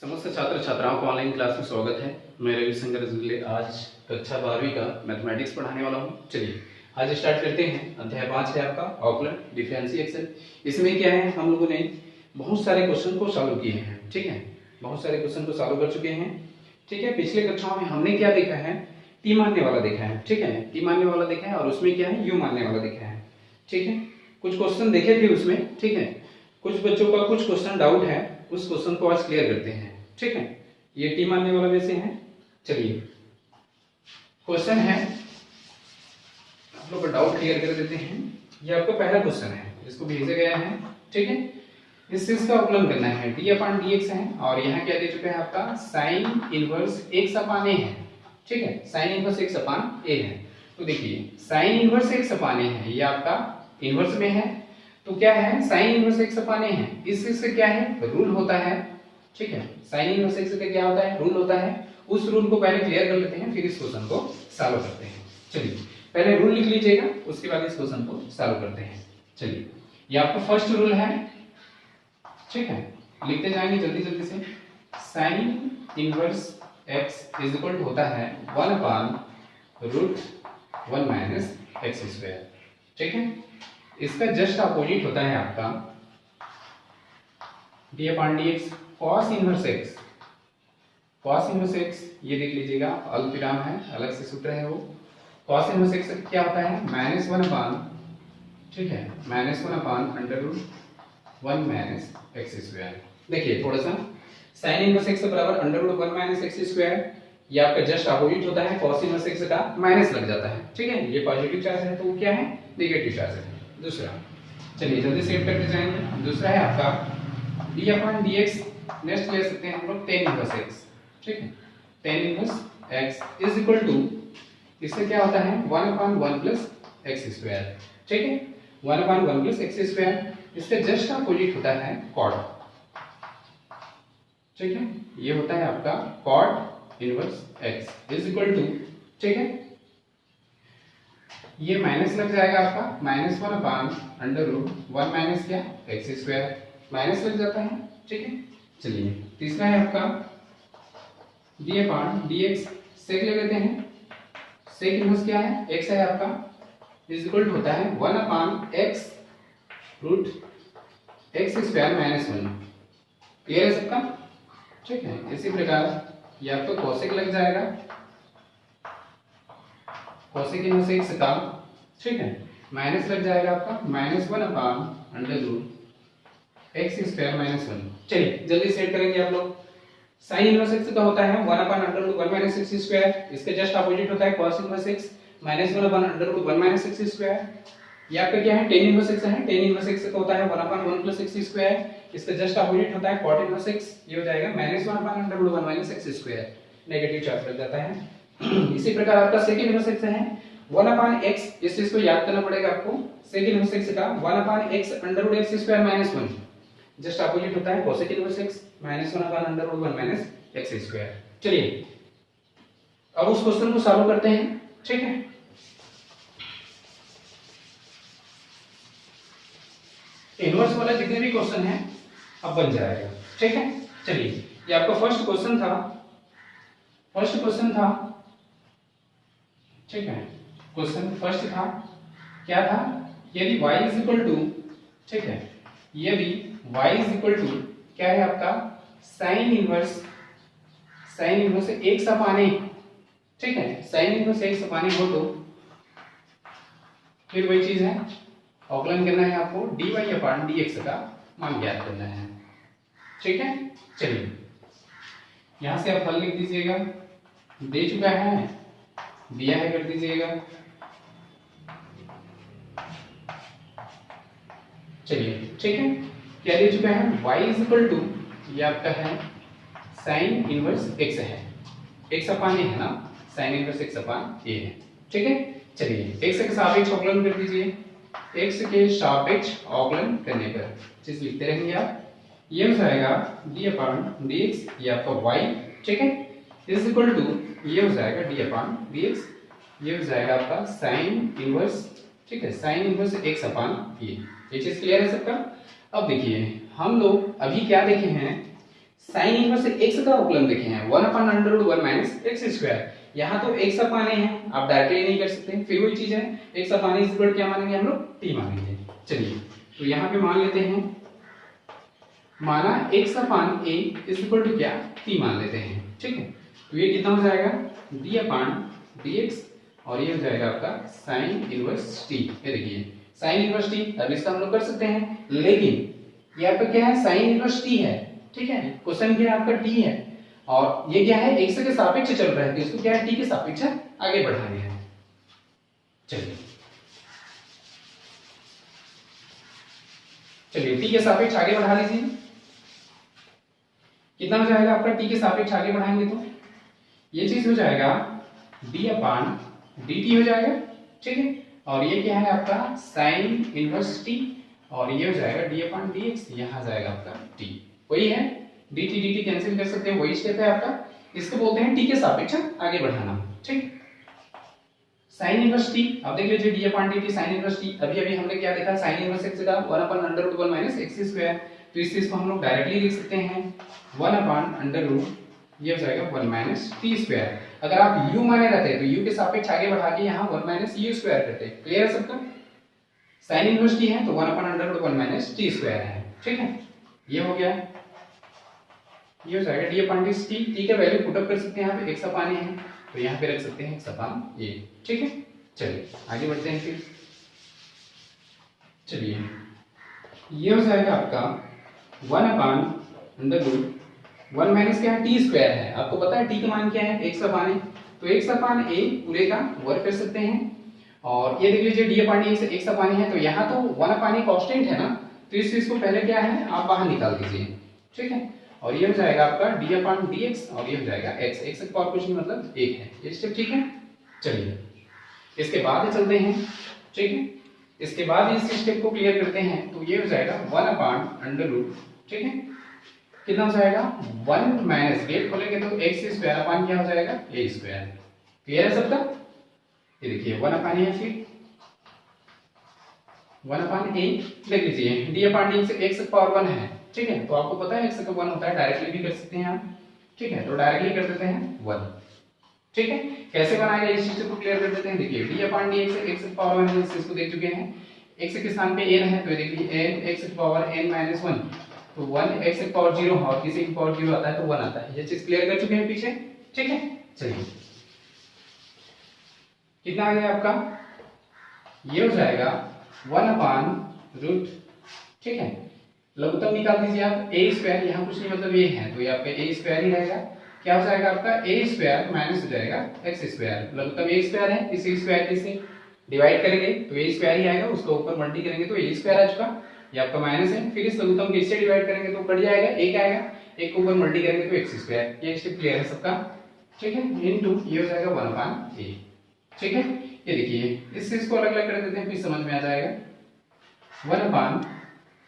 समस्त छात्र छात्राओं को ऑनलाइन क्लास में स्वागत है। मैं रविशंकर रजगले आज कक्षा 12वीं का मैथमेटिक्स पढ़ाने वाला हूँ। चलिए आज स्टार्ट करते हैं। अध्याय 5 है आपका ऑकलन डिफरेंशिएशन। इसमें क्या है, हम लोगों ने बहुत सारे क्वेश्चन को सॉल्व किए हैं। ठीक है, बहुत सारे क्वेश्चन को सॉल्व कर चुके हैं। ठीक है, पिछले कक्षाओं में हमने क्या देखा है, टी मानने वाला देखा है। ठीक है, टी मानने वाला देखा है और उसमें क्या है, यू मानने वाला देखा है। ठीक है, कुछ क्वेश्चन देखे थे उसमें। ठीक है, कुछ बच्चों का कुछ क्वेश्चन डाउट है, उस क्वेश्चन को आज क्लियर करते हैं। ठीक है, ये टी मानने वाला में से है। चलिए क्वेश्चन है, आप लोग का डाउट क्लियर कर देते हैं। ये आपका पहला क्वेश्चन है, इसको भेजा गया है। ठीक है, इस चीज का अवकलन करना है, डी अपान डी एक्स है और यहाँ क्या दे चुका है आपका साइन इनवर्स एक्स अपान ए है। ठीक है, साइन इनवर्स एक्स अपान ए है। तो देखिए साइन इनवर्स एक्स अपान ए है, ये आपका इनवर्स में है। तो क्या है, साइन इनवर्स एक्स अपान ए है। इस चीज से क्या है, रूल होता है। ठीक है, साइन इनवर्स एक्स का क्या होता है, रूल होता है। उस रूल को पहले क्लियर कर लेते हैं, फिर इस क्वेश्चन को सॉल्व करते हैं। चलिए पहले रूल लिख लीजिएगा, उसके बाद इस क्वेश्चन को सॉल्व करते हैं। चलिए ये आपका फर्स्ट रूल है। ठीक है, लिखते जाएंगे जल्दी जल्दी से। Sine inverse x is equal to होता है 1 upon root 1 minus x square. ठीक है, इसका जस्ट अपोजिट होता है आपका d upon d x cos inverse x. Cos inverse x ये देख लीजिएगा, अल्पविराम है, अलग से सूत्र है वो। कॉस इनवर्स एक्स क्या होता है, -1 अपान, ठीक है, -1 upon under root 1 minus x square. देखिए थोड़ा सा साइन इनवर्स एक्स बराबर under root 1 minus x square, ये आपका जस्ट अपोजिट होता है कॉस इनवर्स एक्स का, माइनस लग जाता है। ठीक है, ये पॉजिटिव चार्ज है तो वो क्या है, नेगेटिव चार्ज है। दूसरा, चलिए जल्दी सेव करते जाएंगे। दूसरा है आपका d upon d x, next ले सकते हैं हम लोग tan इनवर्स एक्स। ठीक है, tan inverse x is equal to, इससे क्या होता है 1 अपान 1 प्लस एक्स स्क्वायर। ठीक है, 1 अपान 1 प्लस एक्स स्क्वायर, इसका जस्ट अपोजिट होता है cot। ठीक है, ये होता है आपका cot inverse x is equal to, ठीक है, ये माइनस लग जाएगा आपका -1 अपान अंडर रूट 1 माइनस क्या एक्स स्क्वायर, माइनस लग जाता है। ठीक है, चलिए तीसरा है आपका d upon d x, sec ले लेते हैं। सेक इनवर्स क्या है, एक्स है आपका, इज इक्वल टू होता है 1 upon x root x square minus 1। Clear है सबका? ठीक है, इसी प्रकार ये आपको कोसेक लग जाएगा, कोसेक इनवर्स एक्स का, ठीक है, माइनस लग जाएगा आपका -1 upon under root x square minus 1। चलिए जल्दी सेट करेंगे आप लोग। साइन इनवर्स एक्स का होता है 1 upon under root 1 minus x square, इसके जस्ट अपोजिट होता है cos inverse x -1 upon under root 1 minus x square. ये आपका क्या है, tan इनवर्स एक्स है। tan इनवर्स एक्स का होता है 1 अपान 1 प्लस एक्स स्क्वायर, इसका जस्ट अपोजिट होता है cot इनवर्स एक्स, ये हो जाएगा -1 upon under root 1 minus x square, negative charge लग जाता है। इसी प्रकार आपका सेकंड इनवर्स एक्स है 1 अपान x, इस चीज को याद करना पड़ेगा आपको। सेकंड इनवर्स एक्स का 1 upon x under root x square minus 1, just opposite होता है cosec inverse x -1 upon under root 1 minus x square. चलिए अब उस क्वेश्चन को सॉल्व करते हैं। ठीक है, इनवर्स वाला जितने भी क्वेश्चन है अब बन जाएगा। ठीक है, चलिए ये आपका फर्स्ट क्वेश्चन था, फर्स्ट क्वेश्चन था। ठीक है, क्वेश्चन फर्स्ट था, क्या था, यदि y इज इक्वल टू, ठीक है, यदि y इज इक्वल टू क्या है आपका साइन इनवर्स एक्स अपान ए। ठीक है, साइन इनवर्स एक्स अपान ए हो तो फिर वही चीज है, अवकलन करना है आपको, dy अपान dx का मान ज्ञात करना है। ठीक है, चलिए यहां से आप हल लिख दीजिएगा, दे चुका है, दिया है, कर दीजिएगा। चलिए ठीक है, क्या दे चुका है, y इज इक्वल टू, ये आपका है साइन इनवर्स x है, x अपान ए है ना, साइन इनवर्स x अपान ए है। ठीक है, चलिए x के सापेक्ष अवकलन कर दीजिए, x के सापेक्ष अवकलन करने पर चीज लिखते रहेंगे आप, ये हो जाएगा d अपान dx, ये आपका y, ठीक है, इज इक्वल टू, ये हो जाएगा d अपान dx, ये हो जाएगा आपका साइन इनवर्स, ठीक है, साइन इनवर्स x अपान ए। ये चीज क्लियर है सबका? अब देखिए हम लोग अभी क्या देखे हैं, साइन इनवर्स x का अवकलन देखे हैं 1/√1 माइनस x स्क्वायर। यहाँ तो x अपान a है, आप डायरेक्टली नहीं कर सकते, फिर वही चीज है x अपान a इक्वल क्या मानेंगे हम लोग, t मानेंगे। चलिए तो यहाँ पे मान लेते हैं, माना x upon a equal to क्या, t मान लेते हैं, ठीक है। तो ये कितना हो जाएगा, d अपान dx और ये हो जाएगा आपका साइन इनवर्स t। ये देखिए साइन इनवर्स t, अब इसका हम लोग कर सकते हैं, लेकिन ये आपका क्या है, साइन इनवर्स t है, ठीक है। क्वेश्चन क्या है आपका t है और ये क्या है, x के सापेक्ष चल रहा है, तो इसको क्या है, t के सापेक्ष आगे बढ़ाने हैं। चलिए t के सापेक्ष आगे बढ़ा लीजिए। कितना हो जाएगा आपका, t के सापेक्ष आगे बढ़ाएंगे तो ये चीज हो जाएगा d अपान dt हो जाएगा, ठीक है। और ये क्या है आपका साइन इनवर्स t और ये हो जाएगा d अपान dx, यहाँ जाएगा आपका t, वही है dt dt कैंसिल कर सकते हैं, वही स्टेप है आपका, इसको बोलते हैं t के सापेक्ष आगे बढ़ाना, ठीक। साइन इनवर्स t, अब देख लीजिए d अपान dt साइन इनवर्स t, अभी अभी हमने क्या देखा, साइन इनवर्स x का 1/√1 माइनस x स्क्वायर, तो इस चीज को हम लोग डायरेक्टली लिख सकते हैं 1/√, ये हो जाएगा 1 माइनस टी स्क्वायर। अगर आप u माने रहते तो u के सापेक्ष आगे बढ़ा के यहाँ 1 माइनस u स्क्वायर करते, क्लियर है सबका। साइन इनवर्स t है तो 1/√1 माइनस टी स्क्वायर है, ठीक है। ये हो गया, ये हो जाएगा d अपान dt, का वैल्यू पुट अप कर सकते हैं, यहाँ पे x अपान a है तो यहाँ पे रख सकते हैं x अपान a, ठीक है। चलिए आगे बढ़ते हैं फिर, चलिए ये हो जाएगा आपका 1/√1 माइनस क्या है, टी स्क्वायर है, आपको पता है t का मान क्या है, x अपान a, तो x अपान a पूरे का वर्ग कर सकते हैं। और ये देख लीजिए d upon a x upon a है, तो यहाँ तो 1 अपान a कांस्टेंट है ना, तो इस चीज को पहले क्या है आप बाहर निकाल दीजिए, ठीक है। और ये हो जाएगा आपका d अपान dx और ये हो जाएगा x का पावर कुछ नहीं मतलब 1 है, ये स्टेप ठीक है। चलिए इसके बाद चलते हैं, ठीक है। इसके बाद इस स्टेप को क्लियर करते हैं, तो ये हो जाएगा 1/√, ठीक है। कितना हो जाएगा 1 माइनस, गेट खोलेंगे तो x स्क्वायर अपान क्या हो जाएगा a स्क्वायर, क्लियर है सबका। ये देखिए 1 अपान a, फिर 1 अपान a देख लीजिए, d अपान d से x पावर 1 है, ठीक है। तो आपको पता है x का 1 होता है, डायरेक्टली भी कर सकते हैं आप, ठीक है। तो डायरेक्टली कर देते हैं 1, ठीक है। कैसे बनाएगा इस चीज को क्लियर कर देते हैं, देखिए d अपान dx x पावर 1 है, इसको देख चुके हैं, x के स्थान पे n है तो देखिए n x power n minus 1, तो 1 x पावर 0 और किसी की पावर 0 आता है तो 1 आता है, ये चीज क्लियर कर चुके हैं पीछे, ठीक है। चलिए कितना आ गया आपका, ये हो जाएगा 1/√, ठीक है। लघुत्तम निकाल दीजिए आप, a स्क्वायर, यहाँ कुछ नहीं मतलब ये है तो ये आपका a स्क्वायर ही रहेगा, क्या हो जाएगा आपका a स्क्वायर माइनस हो जाएगा x स्क्वायर, लघुत्तम a स्क्वायर है, इसी स्क्वायर से डिवाइड करेंगे तो a स्क्वायर ही आएगा, उसको ऊपर मल्टी करेंगे तो a स्क्वायर आ चुका, ये आपका माइनस है, फिर इस लघुत्तम को इससे डिवाइड करेंगे तो कट जाएगा, एक आएगा, एक को ऊपर मल्टी करेंगे तो x स्क्वायर, ये स्टेप क्लियर है सबका, ठीक है। इनटू ये हो जाएगा 1/a, ठीक है। ये देखिए इस चीज को अलग अलग कर देते हैं, फिर समझ में आ जाएगा 1/,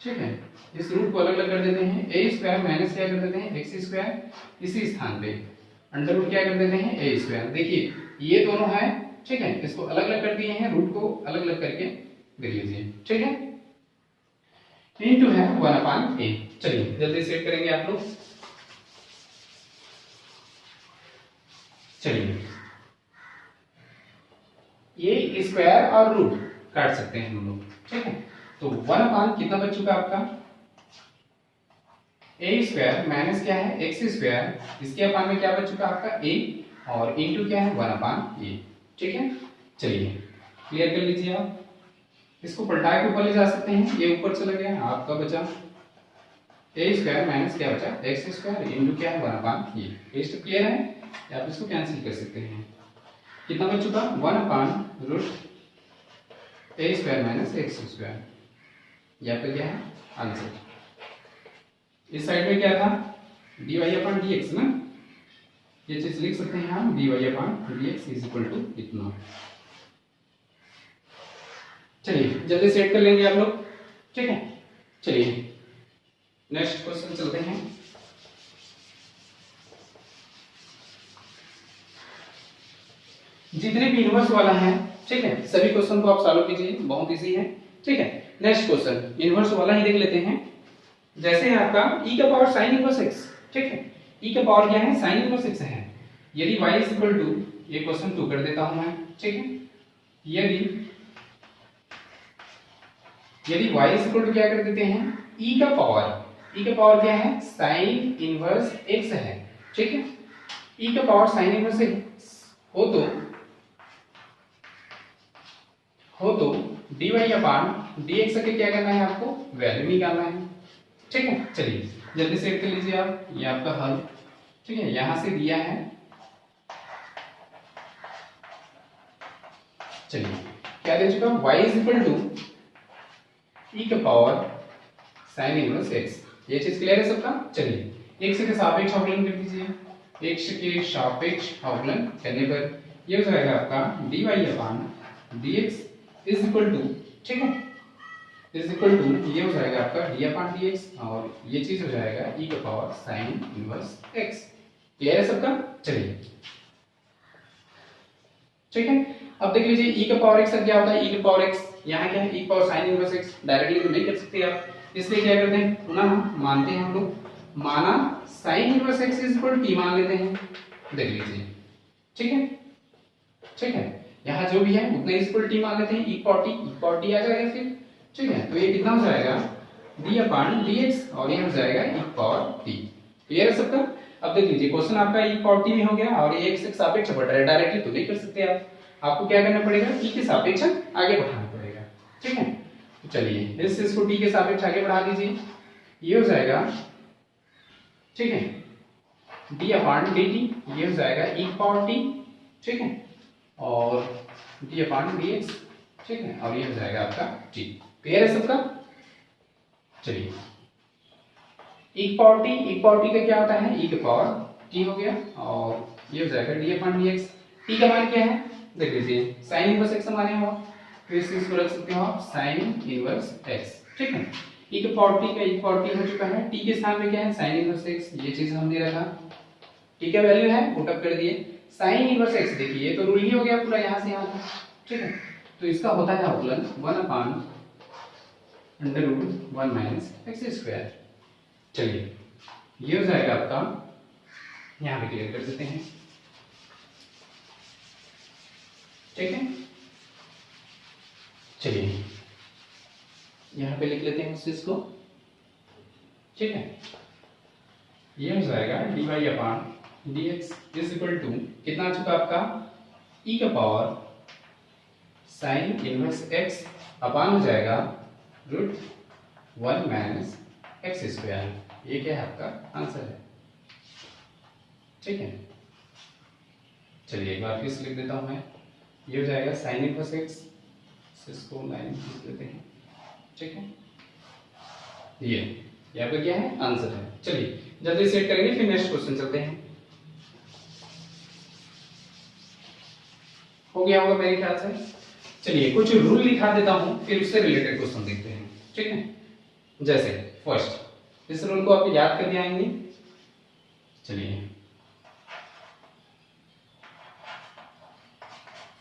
ठीक है। इस रूट को अलग अलग कर देते हैं, a स्क्वायर माइनस क्या कर देते हैं x स्क्वायर, इसी स्थान पे अंडर क्या कर देते हैं a स्क्वायर, देखिए ये दोनों है, ठीक है। इसको अलग अलग कर दिए हैं, रूट को अलग अलग करके देख लीजिए, ठीक है। इनटू है 1/a, चलिए जल्दी सेट करेंगे आप लोग। चलिए ये स्क्वायर और रूट काट सकते हैं हम लोग, ठीक है। तो 1/, कितना बच चुका आपका a स्क्वायर माइनस क्या है x स्क्वायर, इसके अपान में क्या बच चुका आपका a और इनटू क्या है 1/a, ठीक है। चलिए क्लियर कर लीजिए आप, इसको पलटा के ऊपर ले जा सकते हैं, ये ऊपर चला गया, आपका बचा a स्क्वायर माइनस क्या बचा x स्क्वायर इनटू क्या है 1/a, ये स्टेप क्लियर है, आप इसको कैंसिल कर सकते हैं। कितना बच चुका 1/√a square minus x square, या फिर क्या है आंसर। इस साइड में क्या था dy/dx ना, ये चीज लिख सकते हैं हम dy/dx इज इक्वल टू इतना। चलिए जल्दी सेट कर लेंगे आप लोग, ठीक है। चलिए नेक्स्ट क्वेश्चन चलते हैं। जितने भी इनवर्स वाला है, ठीक है, सभी क्वेश्चन को आप सॉल्व कीजिए, बहुत इजी है, ठीक है। नेक्स्ट क्वेश्चन इनवर्स वाला ही देख लेते हैं, जैसे है आपका e का पावर sin इनवर्स x, ठीक है। e का पावर क्या है, साइन इनवर्स x है। यदि y इज इक्वल टू, ये क्वेश्चन 2 कर देता हूं मैं, ठीक है। यदि y इज इक्वल टू क्या कर देते हैं, e का पावर क्या है, साइन इनवर्स x है, ठीक है। e का पावर साइन इनवर्स x हो तो dy अपान dx के क्या करना है, आपको वैल्यू निकालना है, ठीक है। चलिए जल्दी से कर लीजिए आप, ये आपका हल, ठीक है। यहां से दिया है, चलिए क्या दे चुका, y is equal to e का पावर साइन इनवर्स x, ये चीज क्लियर है सबका। चलिए x के सापेक्ष अवकलन कर दीजिए, x के सापेक्ष अवकलन करने पर ये हो जाएगा आपका dy upon dx is equal to, ठीक है, इज इक्वल टू ये हो जाएगा आपका d अपान dx, और ये चीज हो जाएगा e का power sine inverse x। Clear है सबका। चलिए ठीक है, अब देख लीजिए e का पावर x का क्या होता है, e का पावर x यहाँ क्या है, e power sine inverse x, directly तो नहीं कर सकते आप, इसलिए क्या करते हैं, पुनः मानते हैं हम लोग, माना sine inverse x is equal to t मान लेते हैं, देख लीजिए, ठीक है, ठीक है। यहाँ जो भी है उतना इक्वल टी मान लेते हैं, e पावर t आ जाएगा फिर, ठीक है। तो ये कितना हो जाएगा, d अपान dx, और ये हो जाएगा e पावर t। क्लियर है सबका। अब देख लीजिए क्वेश्चन आपका e पावर t में हो गया, और ये x के सापेक्ष बढ़ रहा है, डायरेक्टली तो नहीं कर सकते आप, आपको क्या करना पड़ेगा, t के सापेक्ष आगे बढ़ाना पड़ेगा, ठीक है। तो चलिए इस चीज को t के सापेक्ष आगे बढ़ा दीजिए, ये हो जाएगा, ठीक है, d अपान dt, ये हो जाएगा e पावर t, ठीक है, और d अपान dx, ठीक है, और ये हो जाएगा आपका t। क्लियर है सबका। चलिए e पावर t का क्या होता है, e का पावर t हो गया, और ये हो जाएगा d अपान dx। t का मान क्या है, देख लीजिए साइन इनवर्स x माने हो, तो इस चीज को रख सकते हो आप साइन इनवर्स x, ठीक है। e का पावर t हो चुका है, t के स्थान पे क्या है, साइन इनवर्स x, ये चीज हमने रखा, t का वैल्यू है पुट अप कर दिए, साइन इनवर्स x, देखिए ये तो रूल ही हो गया पूरा यहाँ से यहाँ तक, ठीक है। तो इसका होता है अवकलन 1 upon under root 1 minus x square. चलिए ये हो जाएगा आपका, यहाँ पे क्लियर कर देते हैं, ठीक है। चलिए यहाँ पे लिख लेते हैं उस चीज को, ठीक है। ये हो जाएगा dy upon dx is equal to कितना आ चुका आपका, e का power sine inverse x upon हो जाएगा रूट 1 माइनस एक्स स्क्वायर। ये क्या है आपका आंसर है, ठीक है। चलिए एक बार फिर से लिख देता हूं मैं, ये हो जाएगा साइन इनवर्स x, इसको लाइन लिख देते हैं, ठीक है। ये आपका क्या है, आंसर है। चलिए जल्दी सेट करेंगे, फिर नेक्स्ट क्वेश्चन चलते हैं। हो गया होगा मेरे ख्याल से। चलिए कुछ रूल लिखा देता हूं, फिर उससे रिलेटेड क्वेश्चन देखते हैं, ठीक है। जैसे फर्स्ट, इस रूल को आप याद करके आएंगे। चलिए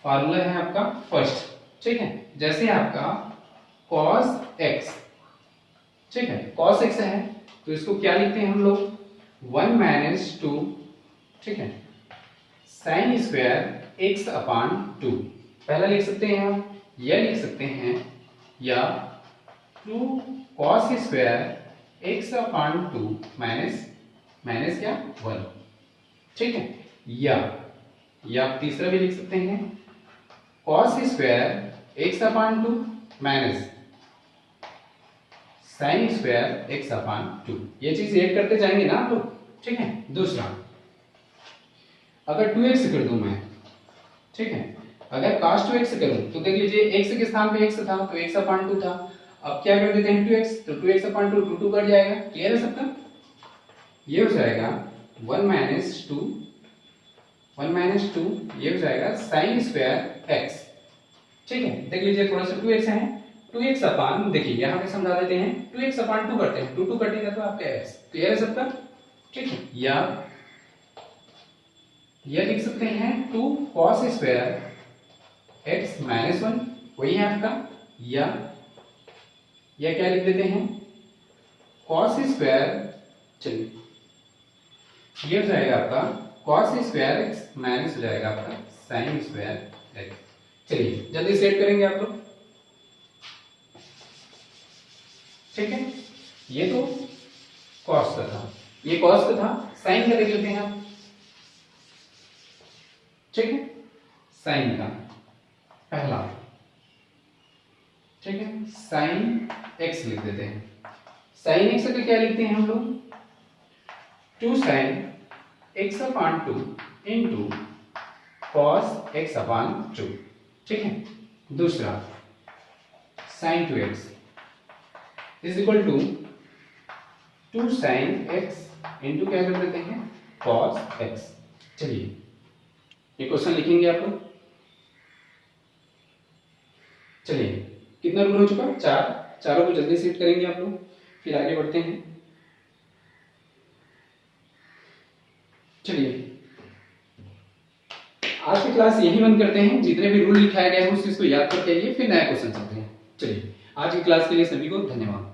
फार्मूला है आपका फर्स्ट, ठीक है। जैसे आपका cos x, ठीक है, cos x है तो इसको क्या लिखते हैं हम लोग 1 माइनस 2, ठीक है, साइन स्क्वायर x अपान 2, पहला लिख सकते हैं हम, या लिख सकते हैं या 2 cos स्क्वायर x अपान 2 माइनस क्या 1, ठीक है। या आप तीसरा भी लिख सकते हैं cos स्क्वायर x अपान 2 माइनस साइन स्क्वायर x अपान 2, ये चीज ऐड करते जाएंगे ना आप लोग, ठीक है। दूसरा अगर 2x कर दूं मैं, ठीक है, अगर cos 2x करूं तो देख लीजिए x के स्थान पे x था तो x अपान 2 था, अब क्या कर देते हैं 2x, तो 2x अपान 2 2 कट जाएगा। क्लियर है सबका। ये हो जाएगा 1 माइनस 2, ये हो जाएगा साइन स्क्वायर x, ठीक है। देख लीजिए थोड़ा सा 2x है, 2x अपान, देखिए यहाँ पे समझा देते हैं 2x अपान 2 करते हैं, 2 कटेगा तो आपका x। क्लियर है सबका, ठीक है। या लिख सकते हैं 2 cos स्क्वायर x माइनस 1, वही है आपका, या क्या लिख देते हैं cos स्क्वायर, चलिए ये हो जाएगा आपका cos स्क्वायर एक्स माइनस हो जाएगा आपका साइन स्क्वायर एक्स। चलिए जल्दी सेट करेंगे आप लोग, ठीक है। ये तो cos का था, ये cos का था, साइन का देख लेते हैं आप, ठीक है। साइन का पहला, ठीक है, साइन एक्स लिख देते हैं। साइन एक्स का क्या लिखते हैं हम लोग, 2 sine x upon 2 into cos x upon 2, ठीक है। दूसरा sine 2x is equal to 2 sine x into क्या कर देते हैं कॉस एक्स। चलिए ये क्वेश्चन लिखेंगे आप लोग। चलिए कितना रूल हो चुका, 4, चारों को जल्दी सेट करेंगे आप लोग, फिर आगे बढ़ते हैं। चलिए आज की क्लास यही बंद करते हैं, जितने भी रूल लिखाया गया है उस चीज को याद करके आइए, फिर नया क्वेश्चन चलते हैं। चलिए आज की क्लास के लिए सभी को धन्यवाद।